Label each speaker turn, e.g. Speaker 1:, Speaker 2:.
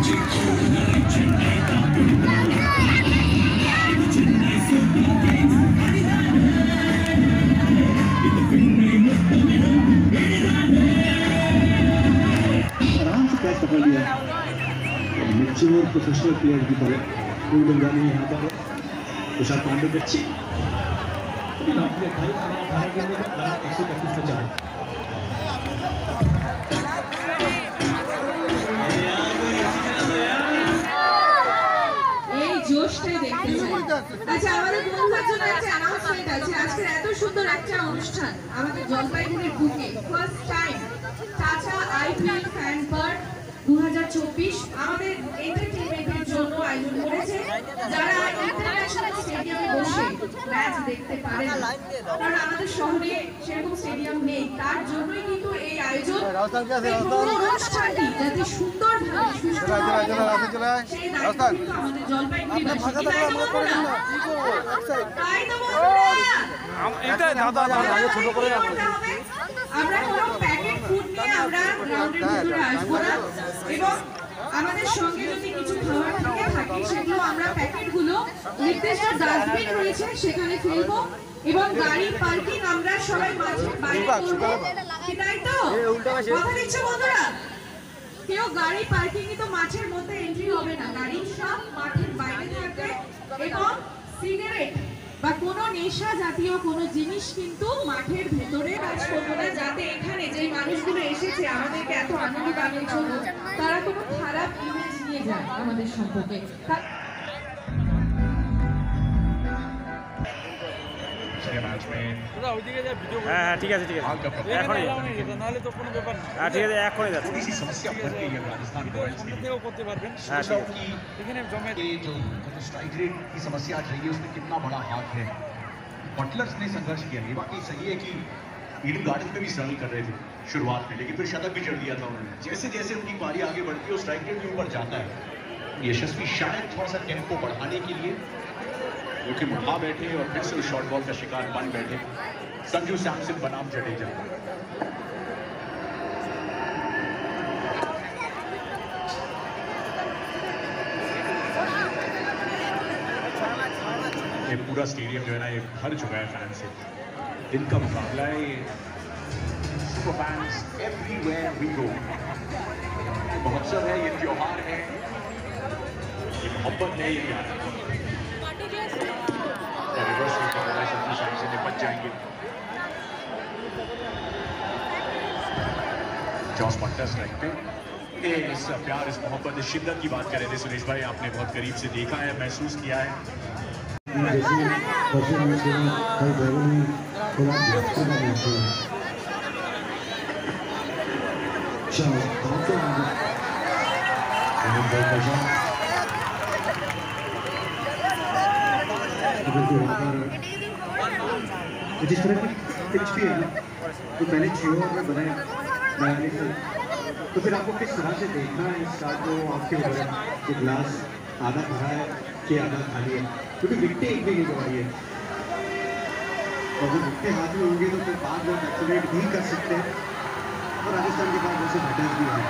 Speaker 1: आराम से कैच पकड़ लिया, मैच्योर प्रोफेशनल प्लेयर की तरह। कोई बंदा नहीं यहाँ पर। तुषार पांडे के अच्छी
Speaker 2: জোশটাই দেখতে চাই। আচ্ছা, আমাদের বন্ধুদের জন্য একটা অ্যানাউন্সমেন্ট আছে। আজকের এত সুন্দর একটা অনুষ্ঠান আমাদের জলপাইগুড়ির বুকে first time tata IPL fan park 2024 আমাদের এন্টারটেইনমেন্টের জন্য আয়োজন করেছে। যারা ইন্টারন্যাশনাল স্টেডিয়ামে বসে ম্যাচ দেখতে পারে না, কারণ আমাদের শহরে সেরকম স্টেডিয়াম নেই, তার জন্যই কিন্তু এই আয়োজন। অনুষ্ঠানটি যাতে সুন্দরভাবে সেই দায়িত্ব কিন্তু আমাদের জলপাইগুড়িবাসী। আমরা কোনো প্যাকেট ফুড নিয়ে আমরা গ্রাউন্ডের ভিতরে আসবো না, এবং আমাদের সঙ্গে যদি কিছু খাবার থেকে থাকে সেগুলো আমরা প্যাকেটগুলো নির্দিষ্ট ডাস্টবিন রয়েছে সেখানে ফেলবো, এবং গাড়ি পার্কিং আমরা সবাই মাঠের বাইরে করবো। তাই তো কথা দিচ্ছে বন্ধুরা? কেউ গাড়ি পার্কিং তো মাঠের মধ্যে এন্ট্রি হবে না, গাড়ি সব মাঠের বাইরে থাকবে, এবং সিগারেট বা কোনো নেশা জাতীয় কোনো জিনিস কিন্তু মাঠের ভেতরে কাজ করবো না, যাতে এখানে যে মানুষগুলো এসেছে আমাদেরকে এত আনন্দ দানের জন্য তারা কোনো খারাপ ইমেজ নিয়ে যায় আমাদের সম্পর্কে।
Speaker 3: হ্যাঁ ঠিক আছে, ঠিক আছে, এখনই নাহলে তো কোনো ব্যাপার না। হ্যাঁ ঠিক আছে, এখনই যাচ্ছে।
Speaker 4: समस्या बढ़ गई है राजस्थान रॉयल्स के लिए
Speaker 3: করতে পারবেন।
Speaker 4: हमें जो स्ट्राइक रेट की समस्या चल रही है उसमें कितना बड़ा हाथ है। बटलर्स ने संघर्ष किया, ये बाकी सही है कि ईडन गार्डन में भी स्ट्रगल कर रहे थे शुरुआत में, लेकिन फिर शतक भी चढ़ दिया था उन्होंने। जैसे जैसे उनकी पारी आगे बढ़ती है स्ट्राइक रेट भी ऊपर जाता है। यशस्वी शायद थोड़ा सा टेम्पो बढ़ाने के लिए, क्योंकि मुठा बैठे और फिर से शॉर्ट बॉल का शिकार बन बैठे संजू सैमसन बनाम जडेजा। ये पूरा स्टेडियम जो है ना ये भर चुका है फैन से। इनका मुकाबला है, ये super fans everywhere we go. महोत्सव है, ये त्योहार है, ये मोहब्बत है, ये प्यार है। रिवर्स संजू सैमसन ने बच जाएंगे। जॉस बटलर स्ट्राइक पे। इस प्यार, इस मोहब्बत, इस शिद्दत की बात कर रहे थे सुरेश भाई, आपने बहुत करीब से देखा है, महसूस किया है।
Speaker 1: जिस तरह की पिच भी है ना, तो पहले 6 ओवर में बनाए 42 रन, तो फिर आपको किस तरह से देखना है इस स्टार्ट को आपके ऊपर है कि ग्लास आधा भरा है कि आधा खाली है, क्योंकि विकेटें एक भी नहीं गवाई है। और जब विकेटें हाथ में होंगे तो फिर बाद में एक्सीलेट भी कर सकते हैं, और राजस्थान के पास वैसे बैटर्स भी हैं।